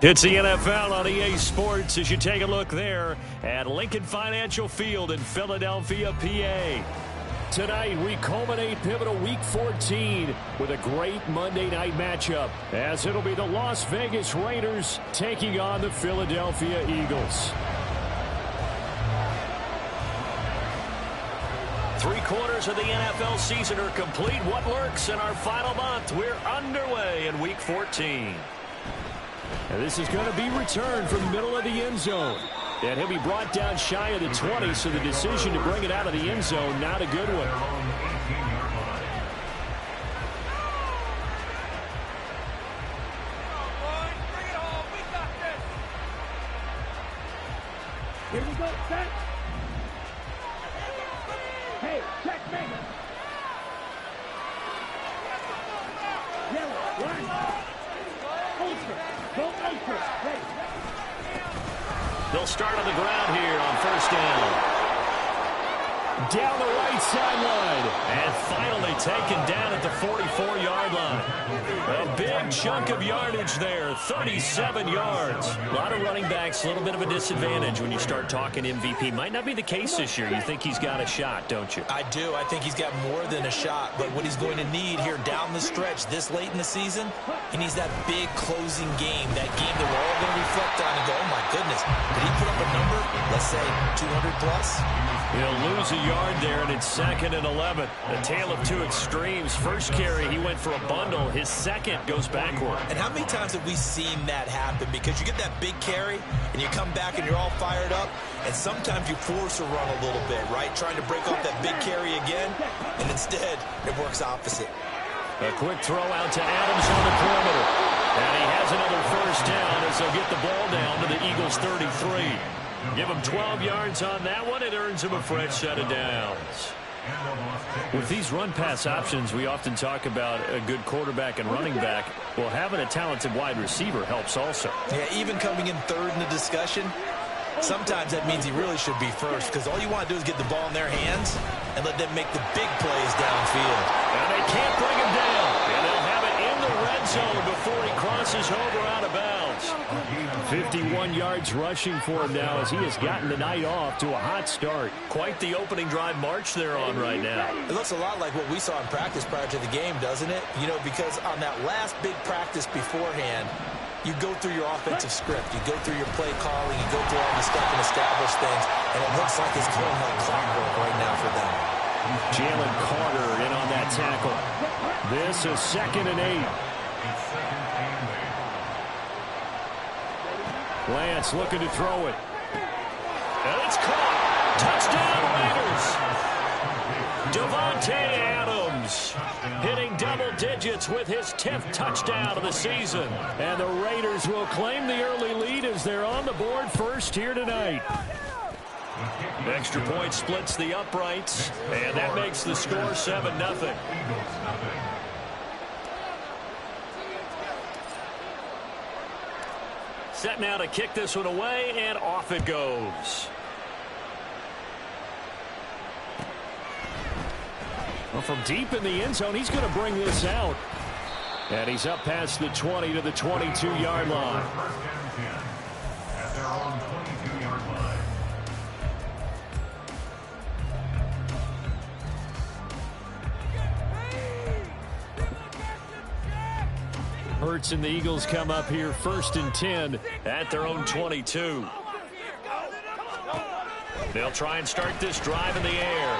It's the NFL on EA Sports as you take a look there at Lincoln Financial Field in Philadelphia, PA. Tonight, we culminate pivotal Week 14 with a great Monday night matchup, as it'll be the Las Vegas Raiders taking on the Philadelphia Eagles. 3/4 of the NFL season are complete. What lurks in our final month? We're underway in Week 14. And this is going to be returned from the middle of the end zone. And he'll be brought down shy of the 20, so the decision to bring it out of the end zone, not a good one. Here we go, set. Hey, checkmate. Yellow, line. Ulster, go Ulster, ready. They'll start on the ground here on first down. Down the right sideline. And finally taken down at the 44-yard line. A big chunk of yardage there, 37 yards. A lot of running backs, a little bit of a disadvantage when you start talking MVP. Might not be the case this year. You think he's got a shot, don't you? I do. I think he's got more than a shot. But what he's going to need here down the stretch this late in the season, he needs that big closing game, that game that we're all going to reflect on and go, oh, my goodness, did he put up a number, let's say, 200 plus? He'll lose a yard there, and it's 2nd and 11. A tale of two extremes. First carry, he went for a bundle. His second goes backward. And how many times have we seen that happen? Because you get that big carry, and you come back and you're all fired up, and sometimes you force a run a little bit, right? Trying to break off that big carry again, and instead, it works opposite. A quick throw out to Adams on the perimeter. And he has another first down as they'll get the ball down to the Eagles' 33. Give him 12 yards on that one. It earns him a fresh set of downs. With these run-pass options, we often talk about a good quarterback and running back. Well, having a talented wide receiver helps also. Yeah, even coming in third in the discussion, sometimes that means he really should be first, because all you want to do is get the ball in their hands and let them make the big plays downfield. And they can't bring him down. And they'll have it in the red zone before he crosses over out of bounds. 51 yards rushing for him now as he has gotten the night off to a hot start. Quite the opening drive march they're on right now. It looks a lot like what we saw in practice prior to the game, doesn't it? You know, because on that last big practice beforehand, you go through your offensive script. You go through your play calling. You go through all the stuff and establish things. And it looks like it's going like clockwork right now for them. Jalen Carter in on that tackle. This is 2nd and 8. Lance looking to throw it. And it's caught. Touchdown Raiders. Davante Adams hitting double digits with his 10th touchdown of the season. And the Raiders will claim the early lead as they're on the board first here tonight. Extra point splits the uprights, and that makes the score 7-0. Set now to kick this one away, and off it goes. Well, from deep in the end zone, he's going to bring this out. And he's up past the 20 to the 22-yard line. Hurts and the Eagles come up here 1st and 10 at their own 22. They'll try and start this drive in the air.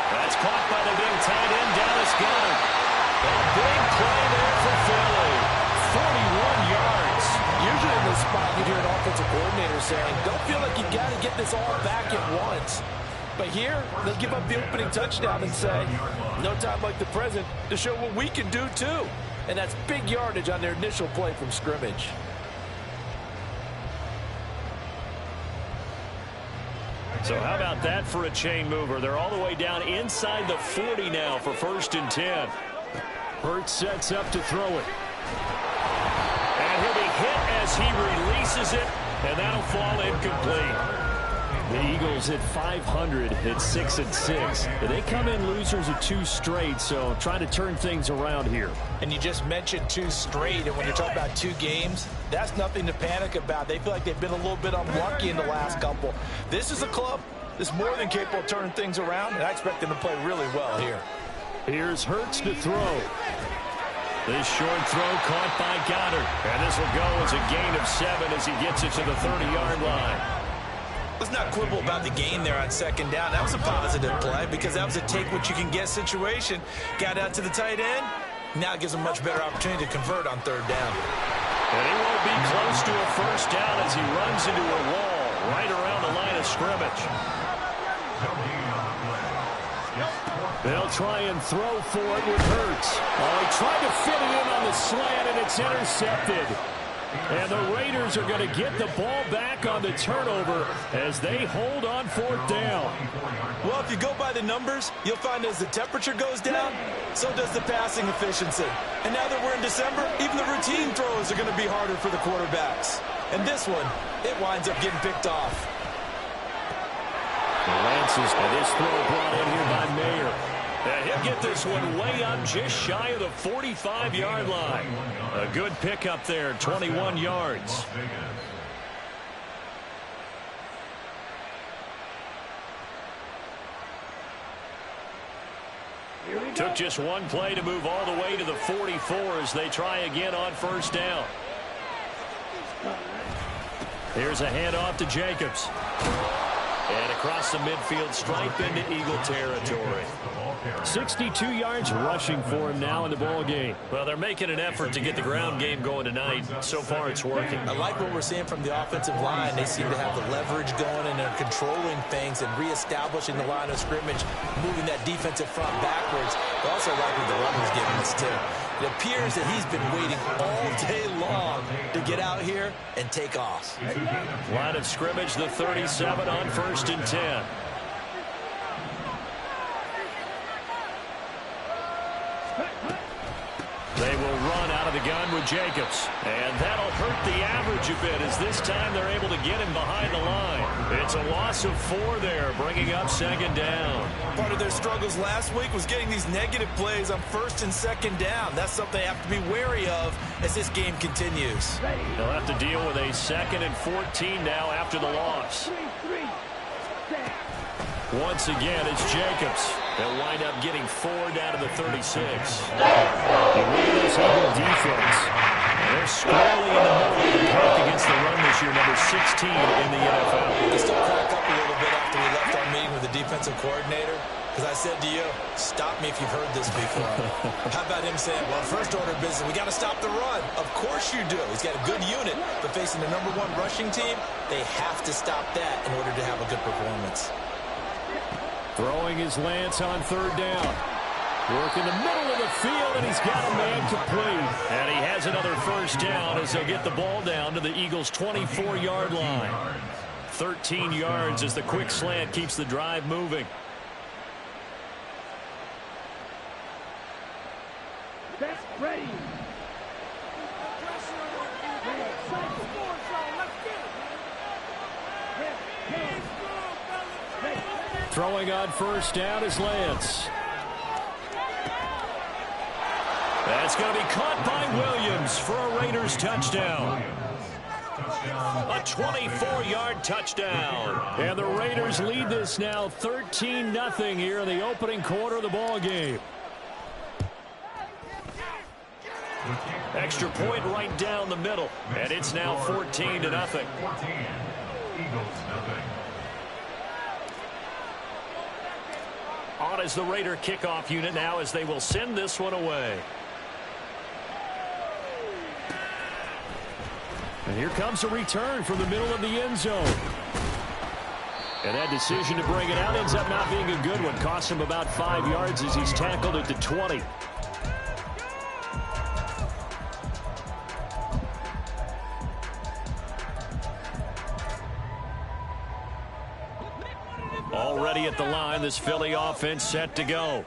That's caught by the big tight end, Dallas Goedert. A big play there for Philly. 41 yards. Usually in this spot, you hear an offensive coordinator saying, don't feel like you got to get this all back at once. But here, they'll give up the opening touchdown and say, no time like the present to show what we can do too. And that's big yardage on their initial play from scrimmage. So how about that for a chain mover? They're all the way down inside the 40 now for 1st and 10. Hurts sets up to throw it. And he'll be hit as he releases it, and that'll fall incomplete. The Eagles at 500 at 6-6. They come in losers of 2 straight, so trying to turn things around here. And you just mentioned 2 straight, and when you're talking about 2 games, that's nothing to panic about. They feel like they've been a little bit unlucky in the last couple. This is a club that's more than capable of turning things around, and I expect them to play really well here. Here's Hurts to throw. This short throw caught by Goddard. And this will go as a gain of 7 as he gets it to the 30-yard line. Let's not quibble about the gain there on 2nd down. That was a positive play because that was a take-what-you-can-get situation. Got out to the tight end. Now it gives him much better opportunity to convert on 3rd down. And he won't be close to a 1st down as he runs into a wall right around the line of scrimmage. They'll try and throw for it with Hurts. Oh, he tried to fit it in on the slant, and it's intercepted. And the Raiders are going to get the ball back on the turnover as they hold on 4th down. Well, if you go by the numbers, you'll find as the temperature goes down, so does the passing efficiency. And now that we're in December, even the routine throws are going to be harder for the quarterbacks. And this one, it winds up getting picked off. Lances, and this throw brought in here by Mayer. And he'll get this one way up just shy of the 45-yard line. A good pickup there, 21 yards. Took just one play to move all the way to the 44 as they try again on 1st down. Here's a handoff to Jacobs. And across the midfield stripe into Eagle territory. 62 yards rushing for him now in the ball game. Well, they're making an effort to get the ground game going tonight. So far, it's working. I like what we're seeing from the offensive line. They seem to have the leverage going, and they're controlling things and reestablishing the line of scrimmage, moving that defensive front backwards. They also like what the runner's giving us, too. It appears that he's been waiting all day long to get out here and take off. Line of scrimmage, the 37 on 1st and 10. They will run out of the gun with Jacobs. And that'll hurt the average a bit as this time they're able to get him behind the line. It's a loss of 4 there, bringing up 2nd down. Part of their struggles last week was getting these negative plays on 1st and 2nd down. That's something they have to be wary of as this game continues. They'll have to deal with a 2nd and 14 now after the loss. Once again, it's Jacobs. They'll wind up getting 4 down to the 36. You look at this Eagle defense. They're squarely in the middle of the pack against the run this year, number 16 in the NFL. They still crack up a little bit after we left our meeting with the defensive coordinator. Because I said to you, stop me if you've heard this before. How about him saying, well, first order of business, we got to stop the run. Of course you do. He's got a good unit, but facing the #1 rushing team, they have to stop that in order to have a good performance. Throwing his Lance on 3rd down. Work in the middle of the field, and he's got a man complete. And he has another 1st down as they'll get the ball down to the Eagles' 24-yard line. 13 yards as the quick slant keeps the drive moving. That's ready. Throwing on 1st down is Lance. That's going to be caught by Williams for a Raiders touchdown. A 24-yard touchdown. And the Raiders lead this now 13-0 here in the opening quarter of the ball game. Extra point right down the middle. And it's now 14-0. On is the Raider kickoff unit now as they will send this one away. And here comes a return from the middle of the end zone. And that decision to bring it out ends up not being a good one. Costs him about 5 yards as he's tackled at the 20. Already at the line, this Philly offense set to go.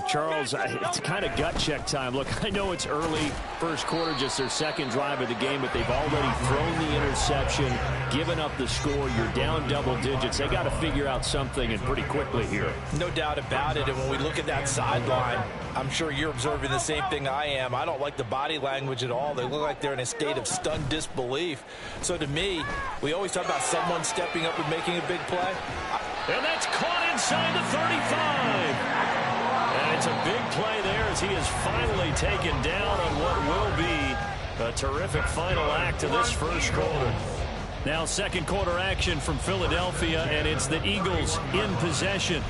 Charles, it's kind of gut check time. Look, I know it's early, first quarter, just their second drive of the game, but they've already thrown the interception, given up the score. You're down double digits. They got to figure out something, and pretty quickly here. No doubt about it, and when we look at that sideline, I'm sure you're observing the same thing I am. I don't like the body language at all. They look like they're in a state of stunned disbelief. So to me, we always talk about someone stepping up and making a big play. And that's caught inside the 35. And it's a big play there as he is finally taken down on what will be a terrific final act of this first quarter. Now second quarter action from Philadelphia, and it's the Eagles in possession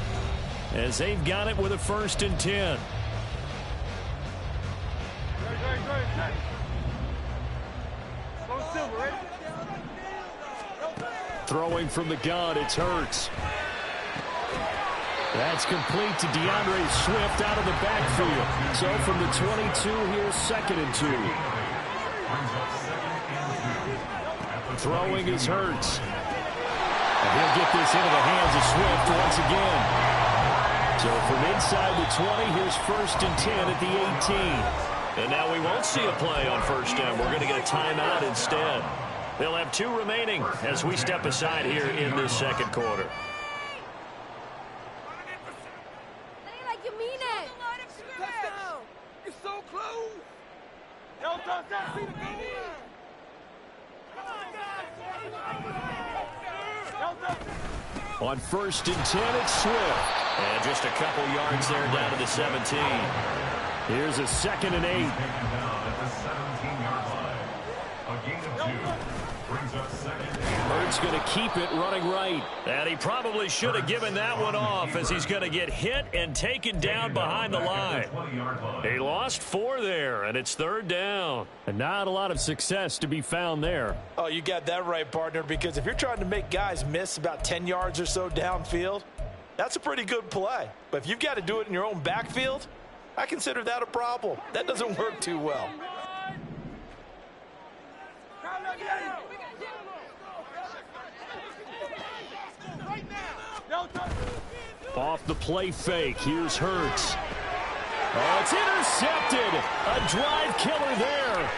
as they've got it with a 1st and 10. Throwing from the gun, it's Hurts. That's complete to DeAndre Swift out of the backfield. So from the 22, here's 2nd and 2. Throwing is Hurts. And he'll get this into the hands of Swift once again. So from inside the 20, here's 1st and 10 at the 18. And now we won't see a play on 1st down. We're going to get a timeout instead. They'll have 2 remaining as we step aside here in this second quarter. On 1st and 10, it's Swift. And just a couple yards there down to the 17. Here's a 2nd and 8. Hurts going to keep it running right. And he probably should have given that one off as he's going to get hit and taken down behind the line. He lost 4 there, and it's 3rd down. And not a lot of success to be found there. Oh, you got that right, partner, because if you're trying to make guys miss about 10 yards or so downfield, that's a pretty good play. But if you've got to do it in your own backfield, I consider that a problem. That doesn't work too well. Off the play fake, here's Hurts. Oh, it's intercepted. A drive killer there.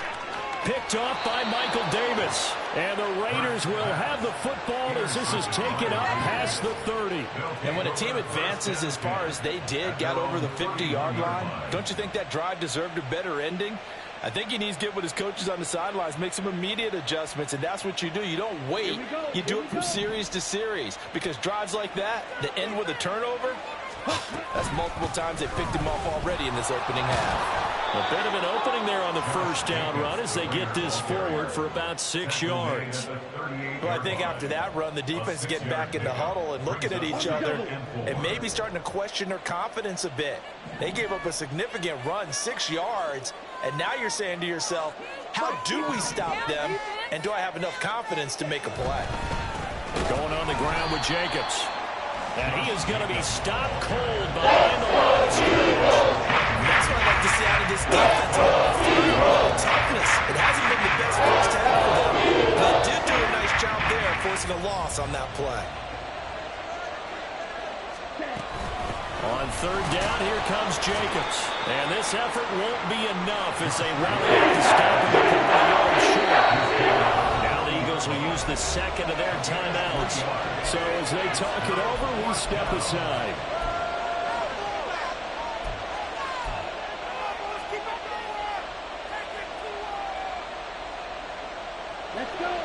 Picked off by Michael Davis. And the Raiders will have the football as this is taken up past the 30. And when a team advances as far as they did, got over the 50-yard line, don't you think that drive deserved a better ending? I think he needs to get with his coaches on the sidelines, make some immediate adjustments, and that's what you do. You don't wait. You do it from series to series, because drives like that end with a turnover, that's multiple times they picked him off already in this opening half. A bit of an opening there on the 1st down run as they get this forward for about 6 yards. Well, I think after that run, the defense is getting back in the huddle and looking at each other and maybe starting to question their confidence a bit. They gave up a significant run, 6 yards, and now you're saying to yourself, how do we stop them, and do I have enough confidence to make a play? Going on the ground with Jacobs. And he is going to be stopped cold behind the line of scrimmage. That's what I'd like to see out of this defense. Toughness. It hasn't been the best first half for them. They did do a nice job there, forcing a loss on that play. On 3rd down, here comes Jacobs. And this effort won't be enough as they rally up to stop him a couple of yards short. Now the Eagles will use the 2nd of their timeouts. So as they talk it over, we step aside.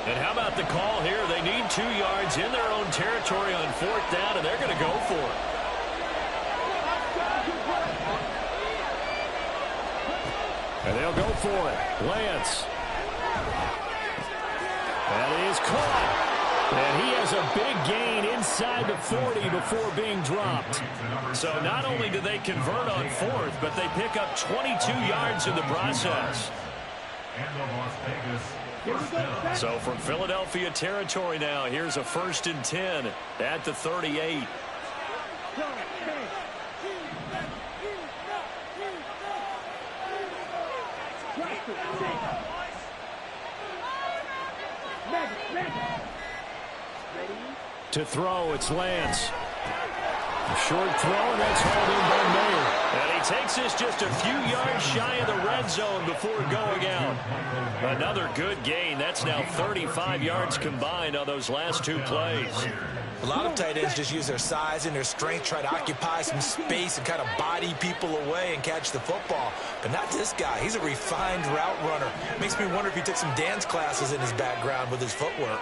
And how about the call here? They need 2 yards in their own territory on 4th down, and they're going to go for it. And they'll go for it. Lance. That is caught. And he has a big gain inside the 40 before being dropped. So not only do they convert on 4th, but they pick up 22 yards in the process. So from Philadelphia territory now, here's a 1st and 10 at the 38. To throw, it's Lance. A short throw, and that's hauled in by Mayer. And takes us just a few yards shy of the red zone before going out. Another good gain. That's now 35 yards combined on those last two plays. A lot of tight ends just use their size and their strength, try to occupy some space and kind of body people away and catch the football. But not this guy. He's a refined route runner. Makes me wonder if he took some dance classes in his background with his footwork.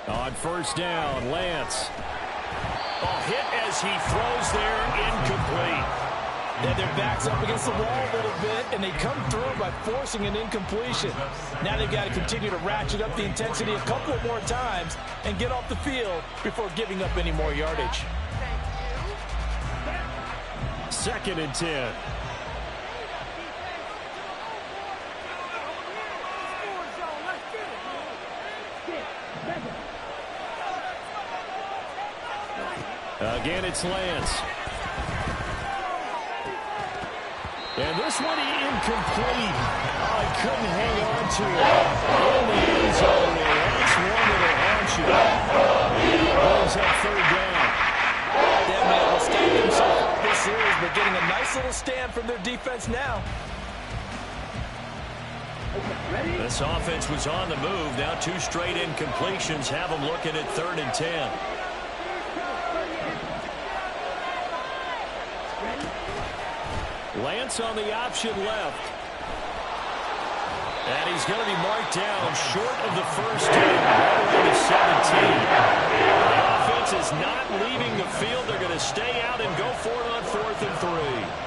On first down, Lance. Hit as he throws there, incomplete. Yeah, their back's up against the wall a little bit, and they come through by forcing an incompletion. Now they've got to continue to ratchet up the intensity a couple of more times and get off the field before giving up any more yardage. 2nd and 10. Again, it's Lance. And this one incomplete. Oh, he couldn't hang on to it. In the end zone, that's one that'll haunt you. Balls up 3rd down. They haven't been able to stop themselves this series, but getting a nice little stand from their defense now. This offense was on the move. Now 2 straight incompletions have them looking at 3rd and 10. Lance on the option left. And he's going to be marked down short of the first down, right around the 17. The offense is not leaving the field. They're going to stay out and go for it on 4th and 3.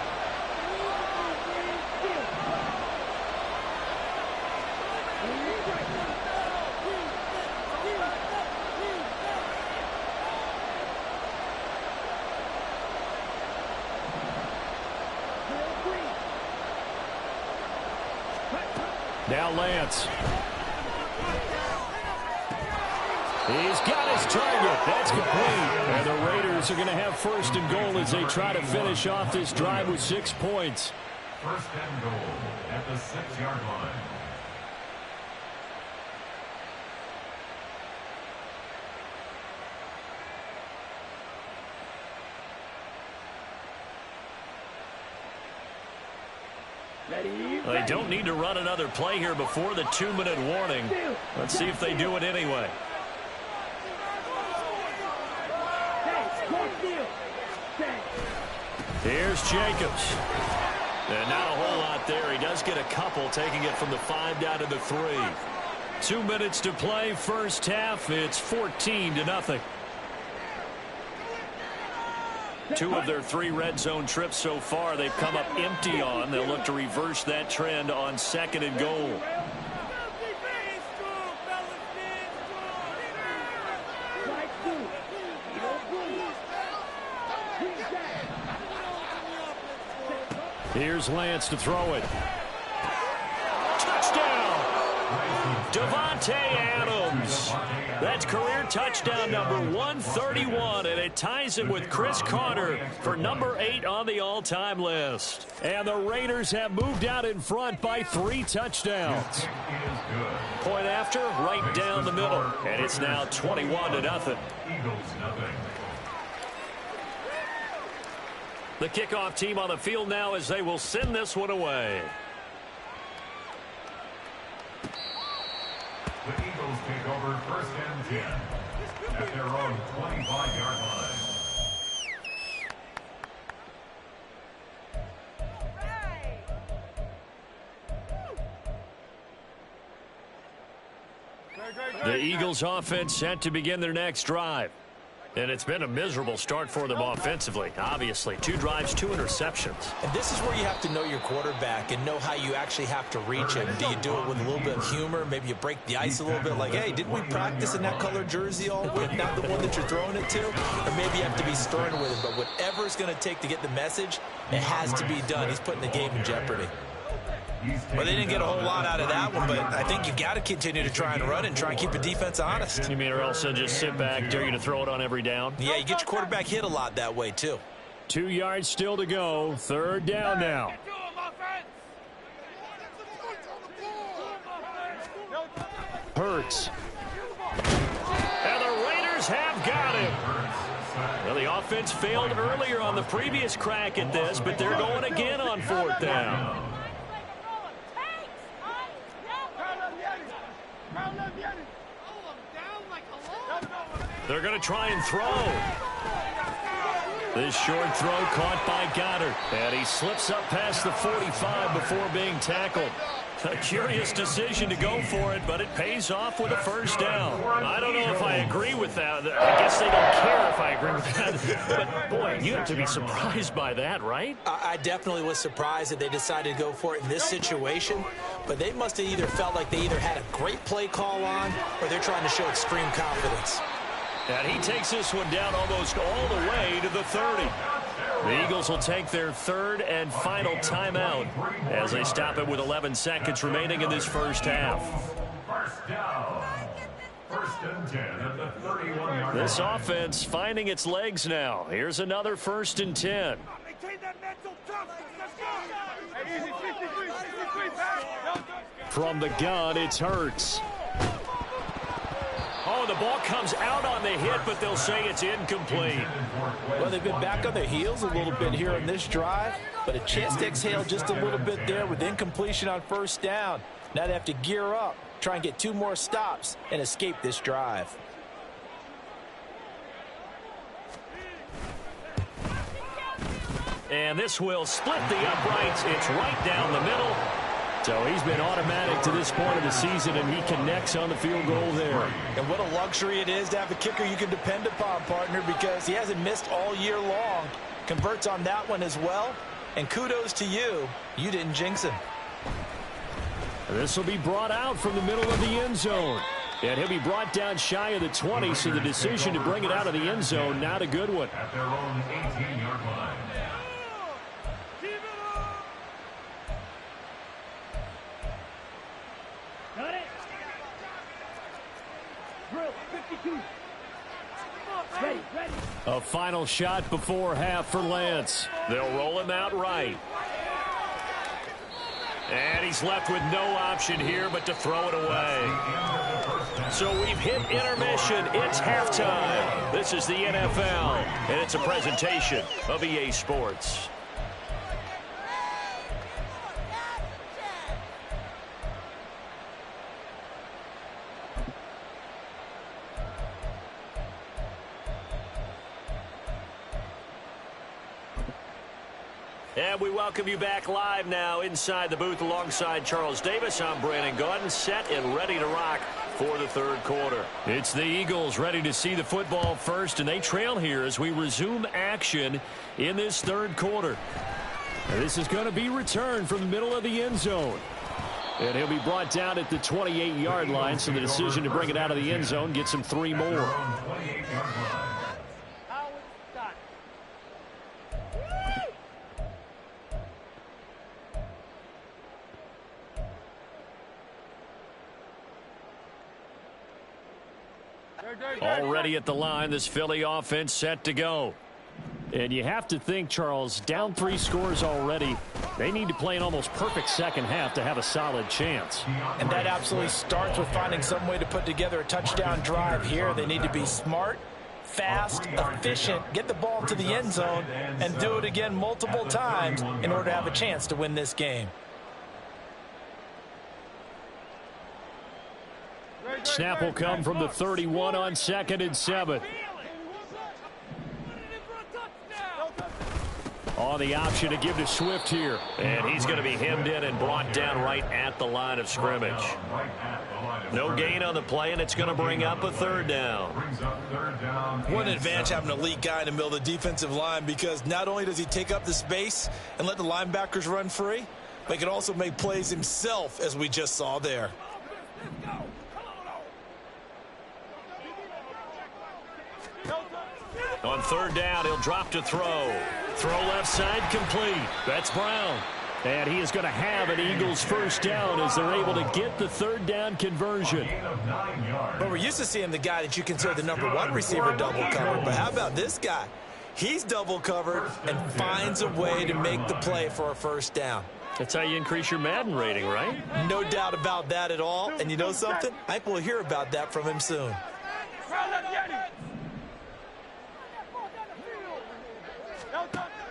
Now Lance. He's got his target. That's complete. And the Raiders are going to have 1st and goal as they try to finish off this drive with 6 points. 1st and goal at the 6-yard line. They don't need to run another play here before the 2-minute warning. Let's see if they do it anyway. Here's Jacobs. And not a whole lot there. He does get a couple, taking it from the 5 down to the 3. 2 minutes to play, first half. It's 14-0. 2 of their 3 red zone trips so far they've come up empty on. They'll look to reverse that trend on 2nd and goal. Here's Lance to throw it. Touchdown! Davante Adams. That's career touchdown number 131, and it ties him with Chris Carter for number 8 on the all-time list. And the Raiders have moved out in front by 3 touchdowns. Point after, right down the middle, and it's now 21-0. The kickoff team on the field now as they will send this one away. The Eagles take over 1st and 10 at their own 25-yard line. The Eagles offense set to begin their next drive. And it's been a miserable start for them offensively. Obviously, 2 drives, 2 interceptions. And this is where you have to know your quarterback and know how you actually have to reach him. Do you do it with a little bit of humor? Maybe you break the ice a little bit like, hey, didn't we practice in that color jersey all week? Not the one that you're throwing it to? Or maybe you have to be stern with it. But whatever it's going to take to get the message, it has to be done. He's putting the game in jeopardy. Well, they didn't get a whole lot out of that one, but I think you've got to continue to try and run and try and keep the defense honest. You mean or else they'll just sit back, dare you to throw it on every down? Yeah, you get your quarterback hit a lot that way, too. 2 yards still to go. 3rd down now. Hurts. And the Raiders have got him. Well, the offense failed earlier on the previous crack at this, but they're going again on 4th down. They're going to try and throw. This short throw caught by Goddard. And he slips up past the 45 before being tackled. A curious decision to go for it, but it pays off with a first down. I don't know if I agree with that. I guess they don't care if I agree with that. But, boy, you have to be surprised by that, right? I definitely was surprised that they decided to go for it in this situation. But they must have either felt like they either had a great play call on or they're trying to show extreme confidence. And he takes this one down almost all the way to the 30. The Eagles will take their 3rd and final timeout as they stop it with 11 seconds remaining in this first half. First down. 1st and 10 at the 31-yard line. This offense finding its legs now. Here's another 1st and 10. From the gun, it's Hurts. Oh, the ball comes out on the hit, but they'll say it's incomplete. Well, they've been back on their heels a little bit here on this drive, but a chance to exhale just a little bit there with incompletion on 1st down. Now they have to gear up, try and get 2 more stops, and escape this drive. And this will split the uprights. It's right down the middle. So he's been automatic to this point of the season, and he connects on the field goal there. And what a luxury it is to have a kicker you can depend upon, partner, because he hasn't missed all year long. Converts on that one as well. And kudos to you. You didn't jinx him. This will be brought out from the middle of the end zone. And he'll be brought down shy of the 20, so the decision to bring it out of the end zone, not a good one. At their own 18-yard line. Got it. Drill 52. Ready. A final shot before half for Lance. They'll roll him out right. And he's left with no option here but to throw it away. So we've hit intermission. It's halftime. This is the NFL, and it's a presentation of EA Sports. And we welcome you back live now inside the booth alongside Charles Davis. I'm Brandon Gaudin, set and ready to rock for the 3rd quarter. It's the Eagles ready to see the football first, and they trail here as we resume action in this 3rd quarter. And this is going to be returned from the middle of the end zone. And he'll be brought down at the 28-yard line, so the decision to bring it out of the end zone gets him 3 more. Already at the line, this Philly offense set to go. And you have to think, Charles, down 3 scores already. They need to play an almost perfect second half to have a solid chance. And that absolutely starts with finding some way to put together a touchdown drive here. They need to be smart, fast, efficient, get the ball to the end zone, and do it again multiple times in order to have a chance to win this game. Snap will come from the 31 on 2nd and 7. On the option to give to Swift here. And he's going to be hemmed in and brought down right at the line of scrimmage. No gain on the play, and it's going to bring up a 3rd down. What an advantage having an elite guy in the middle of the defensive line, because not only does he take up the space and let the linebackers run free, but he can also make plays himself, as we just saw there. On 3rd down, he'll drop to throw. Throw left side complete. That's Brown. And he is going to have an Eagles first down as they're able to get the 3rd down conversion. But we're used to seeing the guy that you consider the #1 receiver double covered. But how about this guy? He's double covered and finds a way to make the play for a first down. That's how you increase your Madden rating, right? No doubt about that at all. And you know something? I think we'll hear about that from him soon.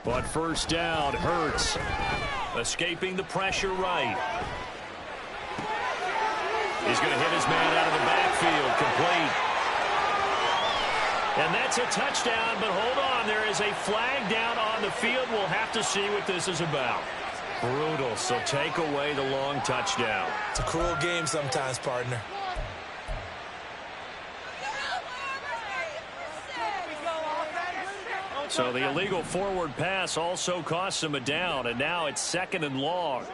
But first down, Hurts. Escaping the pressure right. He's going to hit his man out of the backfield. Complete. And that's a touchdown, but hold on. There is a flag down on the field. We'll have to see what this is about. Brutal, so take away the long touchdown. It's a cruel game sometimes, partner. So the illegal forward pass also costs him a down, and now it's 2nd and long.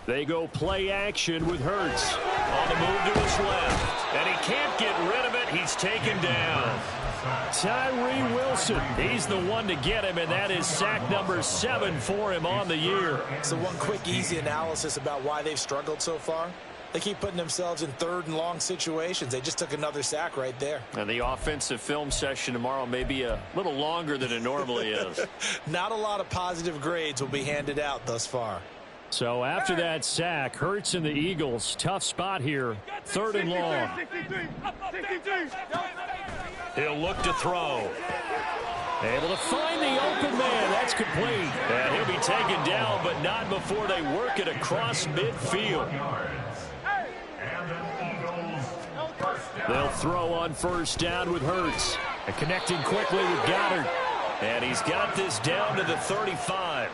They go play action with Hurts. On the move to his left, and he can't get rid of it. He's taken down. Tyree Wilson, he's the one to get him, and that is sack number 7 for him on the year. So one quick, easy analysis about why they've struggled so far. They keep putting themselves in 3rd and long situations. They just took another sack right there. And the offensive film session tomorrow may be a little longer than it normally is. Not a lot of positive grades will be handed out thus far. So after that sack, Hurts and the Eagles, tough spot here, 3rd and long. He'll look to throw. Able to find the open man. That's complete. And he'll be taken down, but not before they work it across midfield. They'll throw on first down with Hurts. And connecting quickly with Goddard. And he's got this down to the 35.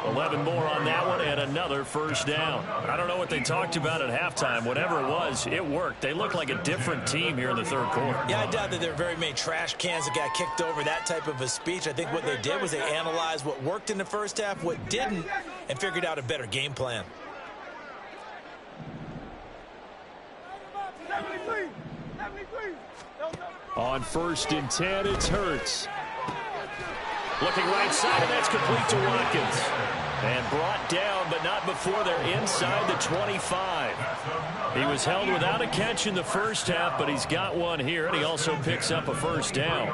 11 more on that one and another first down. I don't know what they talked about at halftime. Whatever it was, it worked. They look like a different team here in the 3rd quarter. Yeah, I doubt that there are very many trash cans that got kicked over, that type of a speech. I think what they did was they analyzed what worked in the first half, what didn't, and figured out a better game plan. On 1st and 10, it's Hurts. Looking right side, and that's complete to Watkins. And brought down, but not before they're inside the 25. He was held without a catch in the first half, but he's got one here, and he also picks up a first down.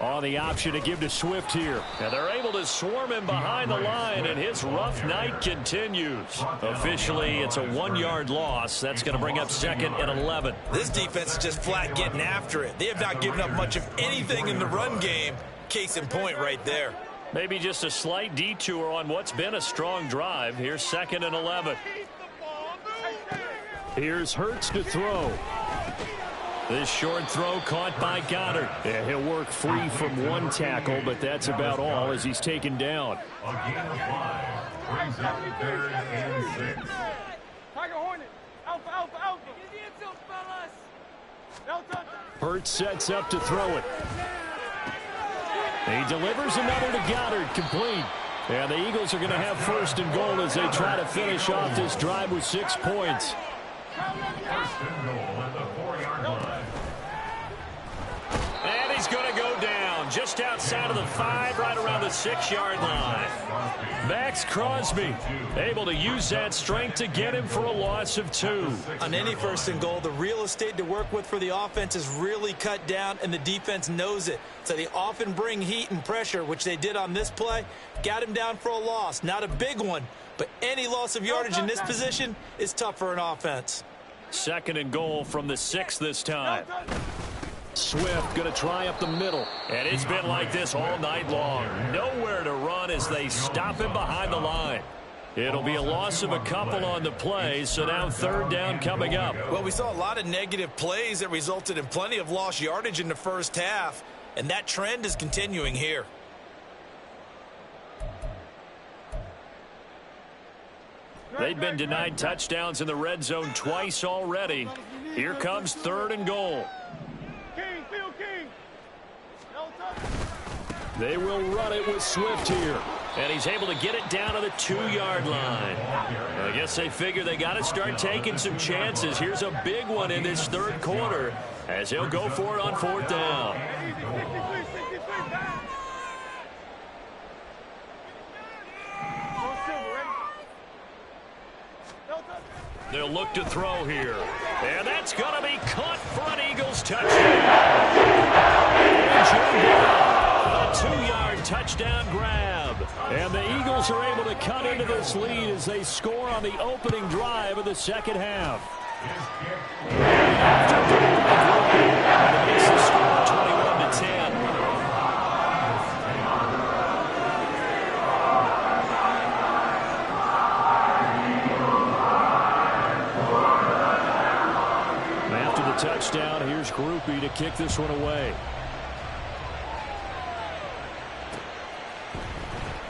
On the option to give to Swift here. And they're able to swarm him behind the line, and his rough night continues. Officially, it's a 1-yard loss. That's going to bring up 2nd and 11. This defense is just flat getting after it. They have not given up much of anything in the run game. Case in point right there. Maybe just a slight detour on what's been a strong drive. Here's 2nd and 11. Here's Hurts to throw. This short throw caught by Goddard. Yeah, he'll work free from one tackle, but that's about all as he's taken down. A gain of 5 brings up 3rd and 6. Tiger Hornet. Alpha, Alpha, Alpha. Hurts sets up to throw it. He delivers another to Goddard, complete. And the Eagles are going to have 1st and goal as they try to finish off this drive with 6 points. 1st and goal at the 4-yard line. And he's going to go down just outside of the 5, right around the 6-yard line. Max Crosby able to use that strength to get him for a loss of 2. On any 1st and goal, the real estate to work with for the offense is really cut down, and the defense knows it. So they often bring heat and pressure, which they did on this play. Got him down for a loss. Not a big one, but any loss of yardage in this position is tough for an offense. 2nd and goal from the 6 this time. Swift going to try up the middle. And it's been like this all night long. Nowhere to run as they stop him behind the line. It'll be a loss of a couple on the play, so now 3rd down coming up. Well, we saw a lot of negative plays that resulted in plenty of lost yardage in the first half, and that trend is continuing here. They've been denied touchdowns in the red zone twice already. Here comes 3rd and goal. They will run it with Swift here. And he's able to get it down to the 2-yard line. I guess they figure they got to start taking some chances. Here's a big one in this 3rd quarter as he'll go for it on 4th down. They'll look to throw here. And that's going to be caught for an Eagles touchdown. A 2-yard touchdown grab. And the Eagles are able to cut into this lead as they score on the opening drive of the second half. And it makes the score 21-10. After the touchdown, here's Grupe to kick this one away.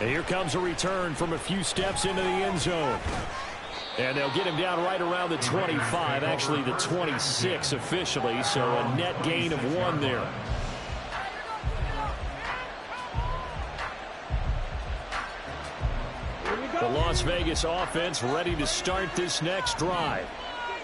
And here comes a return from a few steps into the end zone. And they'll get him down right around the 25, actually the 26 officially, so a net gain of 1 there. The Las Vegas offense ready to start this next drive.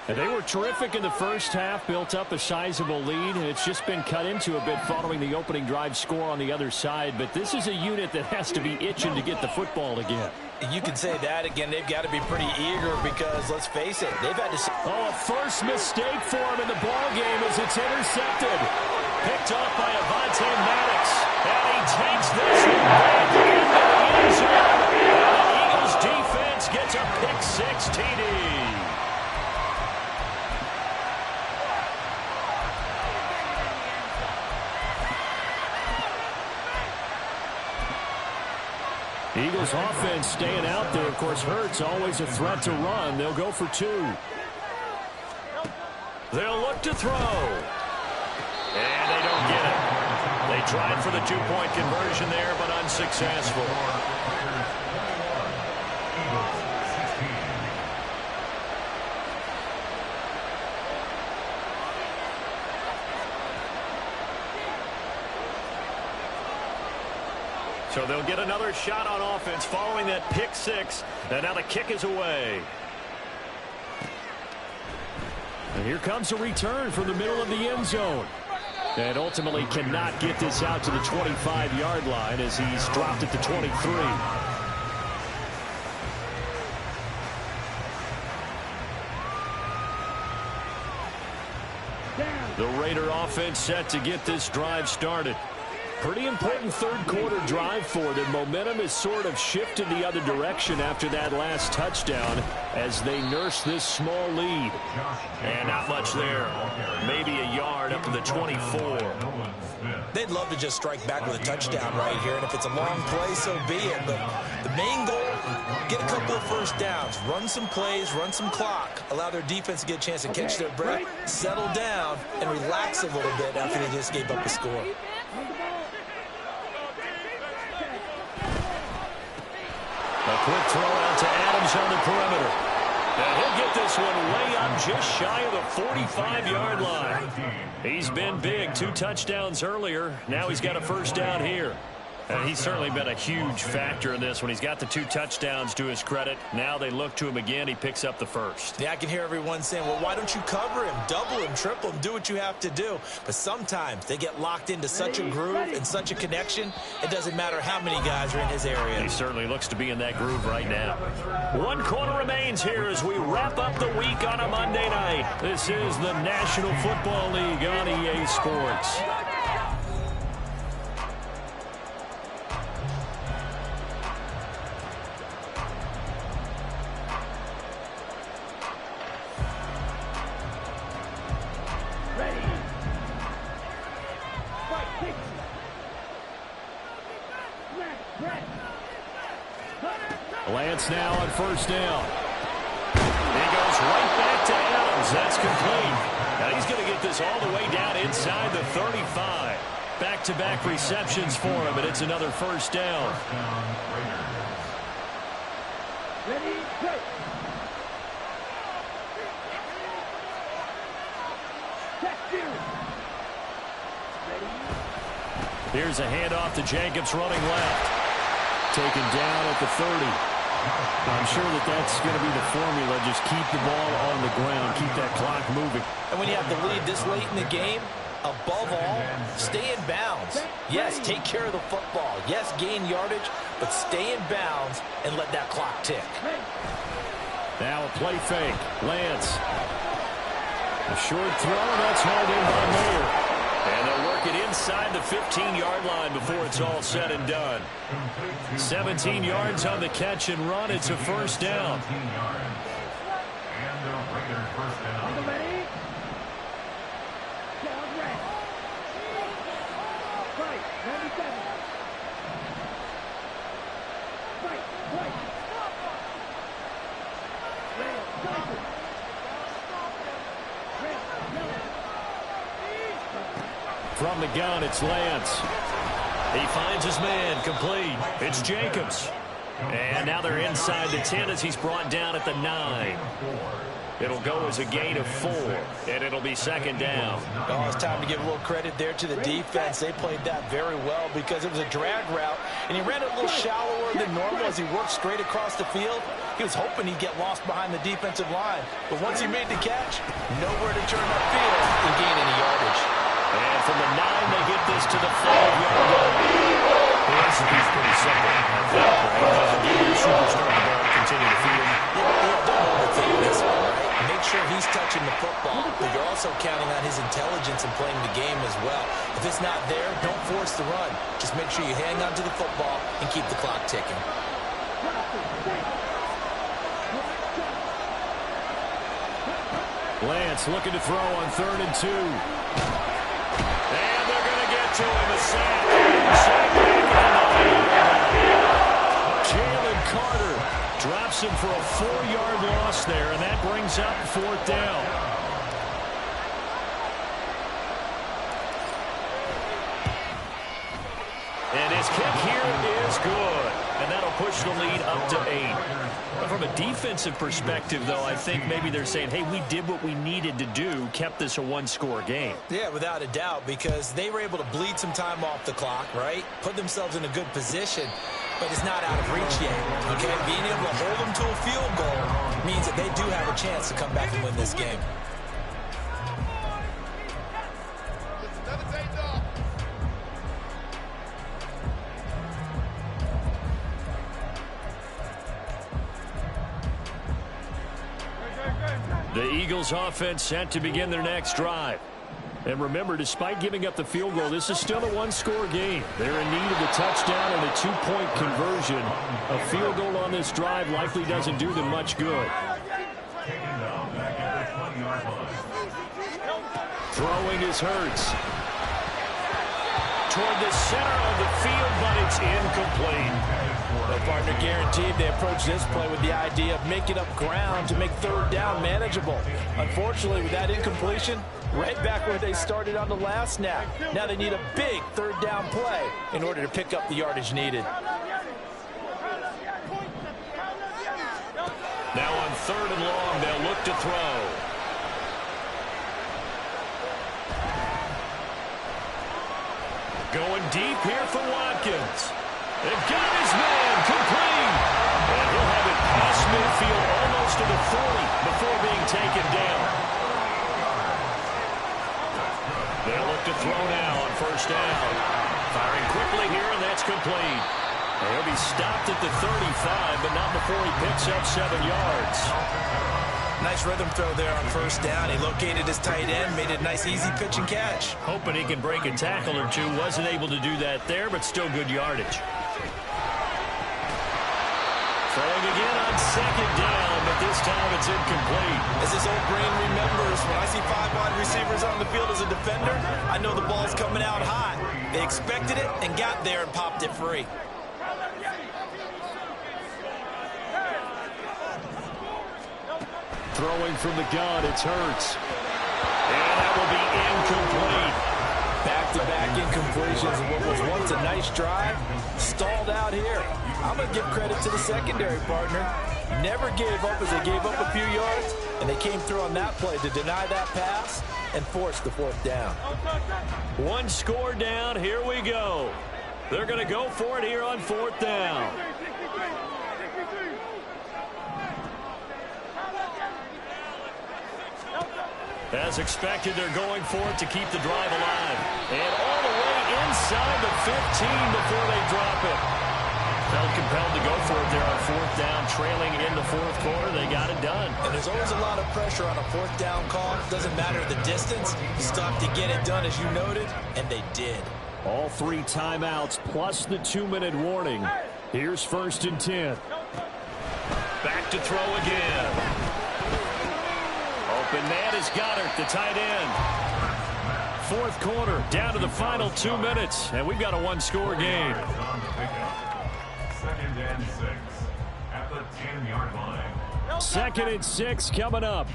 And they were terrific in the first half, built up a sizable lead, and it's just been cut into a bit following the opening drive score on the other side. But this is a unit that has to be itching to get the football again. You can say that again. They've got to be pretty eager because, let's face it, they've had to... Oh, a first mistake for him in the ball game as it's intercepted. Picked off by Avonte Maddox. And he takes this one back into the end zone. And the Eagles defense gets a pick-6 TD. Eagles offense staying out there. Of course, Hurts always a threat to run. They'll go for 2. They'll look to throw. And they don't get it. They tried for the 2-point conversion there, but unsuccessful. So they'll get another shot on offense following that pick-6. And now the kick is away. And here comes a return from the middle of the end zone. And ultimately cannot get this out to the 25-yard line as he's dropped at the 23. The Raider offense set to get this drive started. Pretty important third-quarter drive for them. Momentum has sort of shifted the other direction after that last touchdown as they nurse this small lead. And not much there. Maybe a yard up to the 24. They'd love to just strike back with a touchdown right here, and if it's a long play, so be it. But the main goal, get a couple of first downs, run some plays, run some clock, allow their defense to get a chance to catch their breath, settle down, and relax a little bit after they just gave up a score. A quick throw out to Adams on the perimeter. And he'll get this one way up just shy of the 45-yard line. He's been big. 2 touchdowns earlier. Now he's got a first down here. And he's certainly been a huge factor in this when he's got the 2 touchdowns to his credit. Now they look to him again. He picks up the first. Yeah, I can hear everyone saying, well, why don't you cover him, double him, triple him, do what you have to do. But sometimes they get locked into such a groove and such a connection, it doesn't matter how many guys are in his area. He certainly looks to be in that groove right now. 1 quarter remains here as we wrap up the week on a Monday night. This is the National Football League on EA Sports. Lance now on first down. He goes right back to Adams. That's complete. Now he's going to get this all the way down inside the 35. Back-to-back receptions for him, and it's another first down. Ready, go. Here's a handoff to Jacobs running left. Taken down at the 30. I'm sure that's going to be the formula. Just keep the ball on the ground. Keep that clock moving. And when you have the lead this late in the game, above all, stay in bounds. Yes, take care of the football. Yes, gain yardage, but stay in bounds and let that clock tick. Now a play fake. Lance. A short throw, and that's hauled in by Mayer. And they'll work it inside the 15-yard line before it's all said and done. 17 yards on the catch and run. It's a first down. And the Raiders first down. Ready? Dog red. Right, 97. Right, right. Red, Johnson. Red, yellow. From the gun, it's Lance. He finds his man, complete. It's Jacobs. And now they're inside the 10 as he's brought down at the 9. It'll go as a gain of 4, and it'll be second down. Oh, it's time to give a little credit there to the defense. They played that very well because it was a drag route, and he ran it a little shallower than normal as he worked straight across the field. He was hoping he'd get lost behind the defensive line, but once he made the catch, nowhere to turn upfield and gain any yardage. And from the 9, they get this to the 5-yard line. The recipe's pretty simple. Give your superstar the ball, continue to feed him. Don't overthink this one, right? Make sure he's touching the football, but you're also counting on his intelligence in playing the game as well. If it's not there, don't force the run. Just make sure you hang on to the football and keep the clock ticking. Lance looking to throw on 3rd and 2. And they're going to get to him. A sack. Jalen Carter drops him for a 4-yard loss there, and that brings up 4th down. And his kick here is good. And that'll push the lead up to 8. But from a defensive perspective, though, I think maybe they're saying, hey, we did what we needed to do, kept this a 1-score game. Yeah, without a doubt, because they were able to bleed some time off the clock, right? Put themselves in a good position, but it's not out of reach yet, okay? Being able to hold them to a field goal means that they do have a chance to come back and win this game. The Eagles offense set to begin their next drive. And remember, despite giving up the field goal, this is still a 1-score game. They're in need of a touchdown and a 2-point conversion. A field goal on this drive likely doesn't do them much good. Throwing is Hurts. Toward the center of the field, but it's incomplete. Well, partner, guaranteed they approach this play with the idea of making up ground to make 3rd down manageable. Unfortunately, with that incompletion, right back where they started on the last snap. Now they need a big 3rd down play in order to pick up the yardage needed. Now on 3rd and long, they'll look to throw. Going deep here for Watkins. They've got his man complete. And he'll have it past midfield almost to the 40 before being taken down. They'll look to throw now on 1st down. Firing quickly here, and that's complete. And he'll be stopped at the 35, but not before he picks up 7 yards. Nice rhythm throw there on 1st down. He located his tight end, made it a nice, easy pitch and catch. Hoping he can break a tackle or two. Wasn't able to do that there, but still good yardage. Throwing again on 2nd down, but this time it's incomplete. As his old brain remembers, when I see 5 wide receivers on the field as a defender, I know the ball's coming out hot. They expected it and got there and popped it free. Throwing from the gun, it's Hurts. And that will be incomplete. Back-to-back incompletions of what was once a nice drive, stalled out here. I'm going to give credit to the secondary partner. Never gave up as they gave up a few yards, and they came through on that play to deny that pass and force the 4th down. 1 score down, here we go. They're going to go for it here on 4th down. As expected, they're going for it to keep the drive alive. And all the way inside the 15 before they drop it. Felt compelled to go for it there on fourth down, trailing in the fourth quarter. They got it done. And there's always a lot of pressure on a fourth down call. Doesn't matter the distance. You still have to get it done, as you noted, and they did. All 3 timeouts plus the 2-minute warning. Here's 1st and 10. Back to throw again. Open man is Goddard, the tight end. Fourth quarter, down to the final 2 minutes, and we've got a 1-score game. 2nd and 6 at the 10-yard line. 2nd and 6 coming up.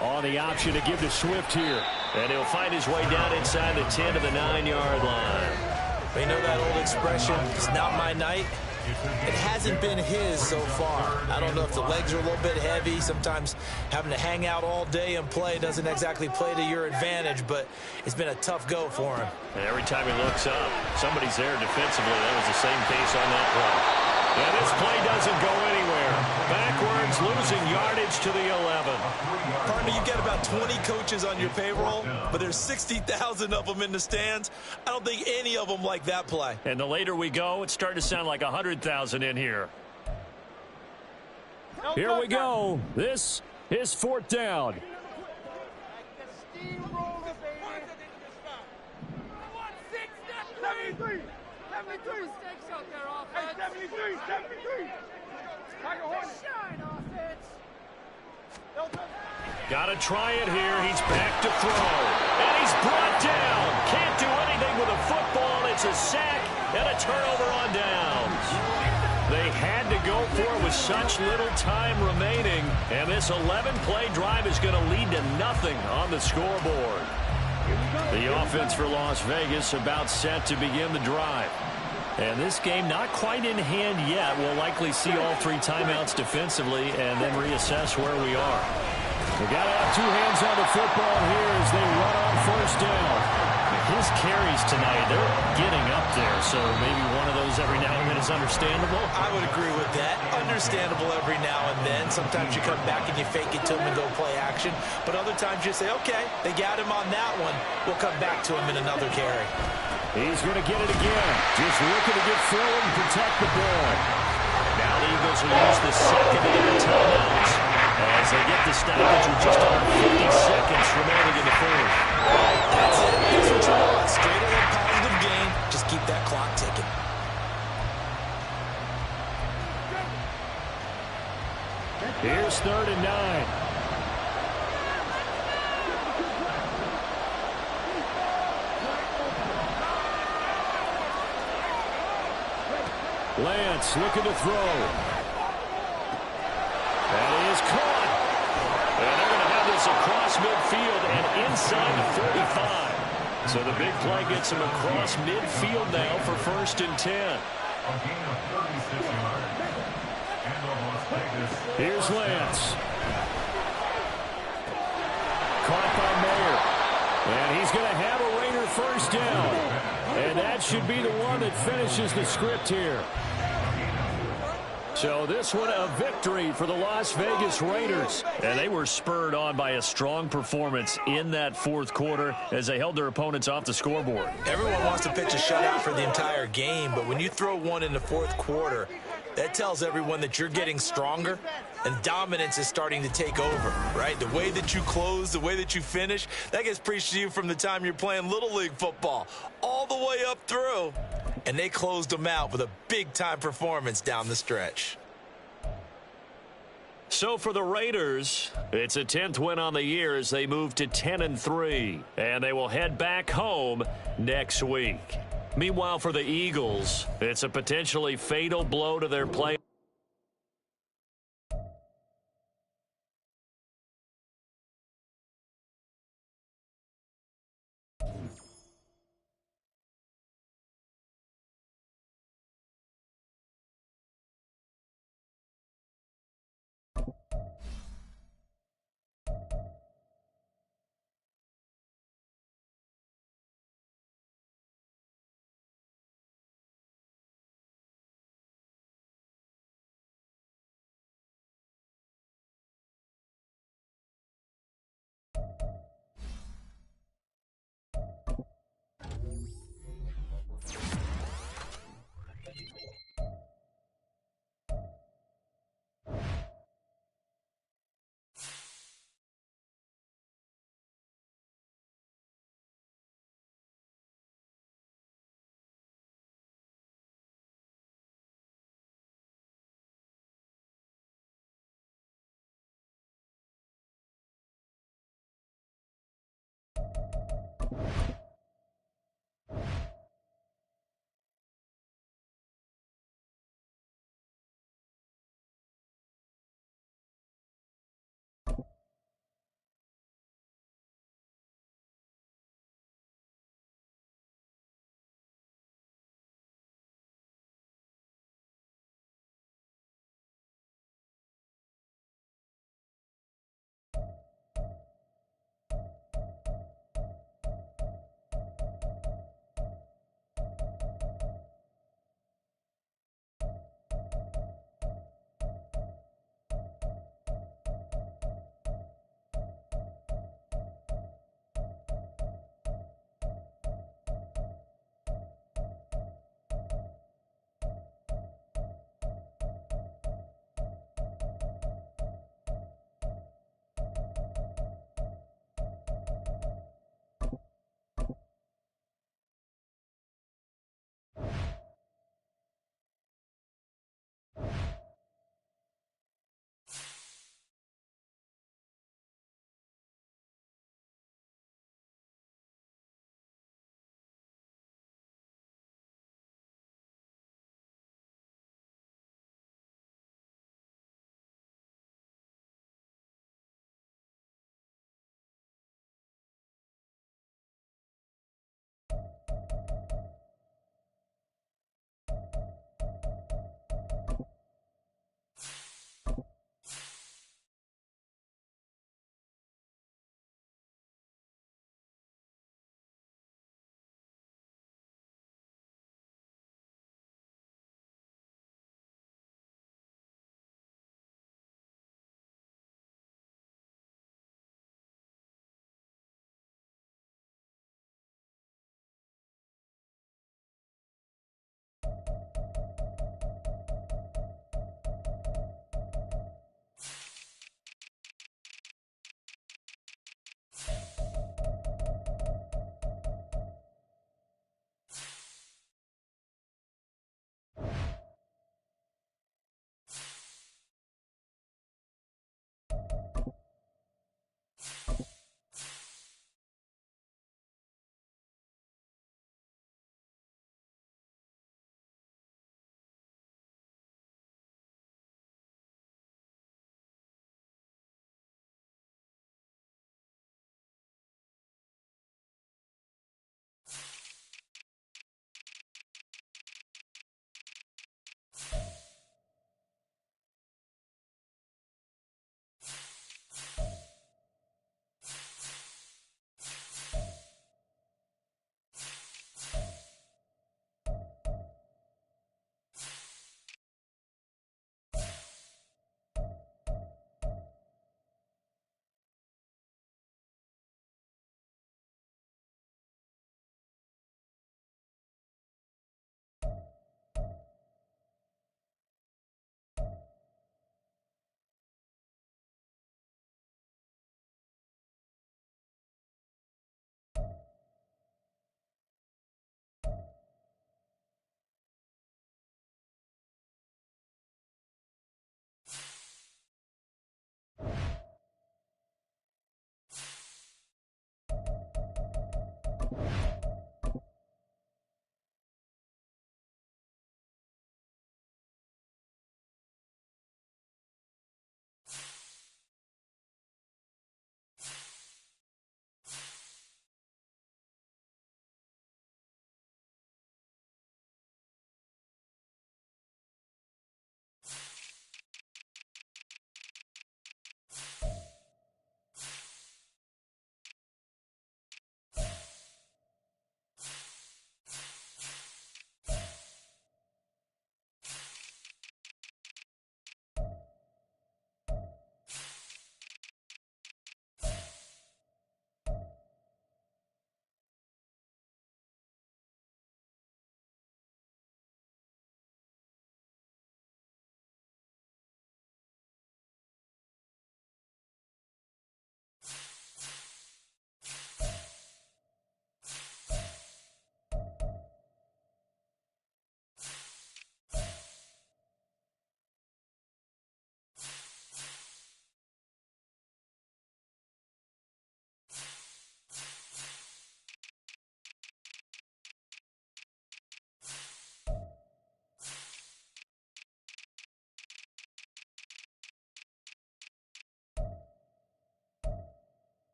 On the option to give to Swift here. And he'll find his way down inside the 10 to the 9-yard line. You know that old expression, it's not my night? It hasn't been his so far. I don't know if the legs are a little bit heavy. Sometimes having to hang out all day and play doesn't exactly play to your advantage, but it's been a tough go for him. And every time he looks up, somebody's there defensively. That was the same case on that play. And this play doesn't go anywhere. Backwards, losing yardage to the 11. Partner, you've got about 20 coaches on your payroll, but there's 60,000 of them in the stands. I don't think any of them like that play. And the later we go, it's starting to sound like 100,000 in here. Here we go. This is 4th down. Got to try it here. He's back to throw. And he's brought down. Can't do anything with a football. It's a sack and a turnover on downs. They had to go for it with such little time remaining. And this 11-play drive is going to lead to nothing on the scoreboard. The offense for Las Vegas about set to begin the drive. And this game not quite in hand yet. We'll likely see all 3 timeouts defensively and then reassess where we are. We got to have 2 hands on the football here as they run on 1st down. His carries tonight, they're getting up there, so maybe one of those every now and then is understandable. I would agree with that. Understandable every now and then. Sometimes you come back and you fake it to him and go play action. But other times you say, okay, they got him on that one. We'll come back to him in another carry. He's going to get it again. Just looking to get through and protect the ball. Now the Eagles will use the 2nd and the timeouts as they get the stoppage with just under 50 seconds remaining in the 4th. That's it. That's what you want. Straight ahead positive gain. Just keep that clock ticking. Here's 3rd and 9. Lance looking to throw. And he is caught. And they're going to have this across midfield and inside the 45. So the big play gets him across midfield now for 1st and 10. A gain of 36 yards. And the Las Vegas. Here's Lance. Caught by Mayer. And he's going to have a Raider 1st down. And that should be the one that finishes the script here. So this one a victory for the Las Vegas Raiders. And they were spurred on by a strong performance in that 4th quarter as they held their opponents off the scoreboard. Everyone wants to pitch a shutout for the entire game, but when you throw one in the 4th quarter, that tells everyone that you're getting stronger and dominance is starting to take over, right? The way that you close, the way that you finish, that gets preached to you from the time you're playing Little League football all the way up through. And they closed them out with a big-time performance down the stretch. So for the Raiders, it's a 10th win on the year as they move to 10-3. And they will head back home next week. Meanwhile, for the Eagles, it's a potentially fatal blow to their play.